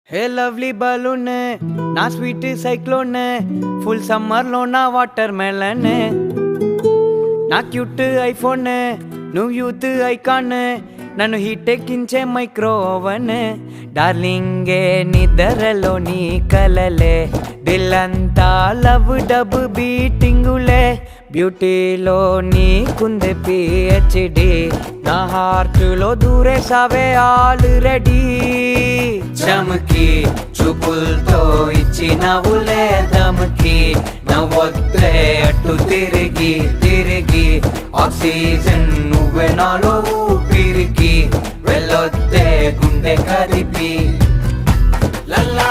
హే lovely balloon నా sweet cyclone full summer లో నా వాటర్ మెలన్ నా క్యూట్ ఐఫోన్ నువ్వు యూత్ ఐకాన్ నన్ను హీట్ ఎక్కించే మైక్రో ఓవెన్ డార్లింగే నిద్రలో నీ కలలే దిల్లంతా లవ్ డబ్ బీటింగులే బ్యూటీలో నీకుంది పిహెచ్డి నా హార్ట్లో దూరేసావే ఆల్రెడీ చమకి చూపులతో ఇచ్చినవులే దమకి నవ్వొద్దే అటు తిరిగి తిరిగి ఆక్సిజన్ నువ్వే నాలో ఊపిరికి వెళ్ళొద్దే గుండె కదిపి లల్లా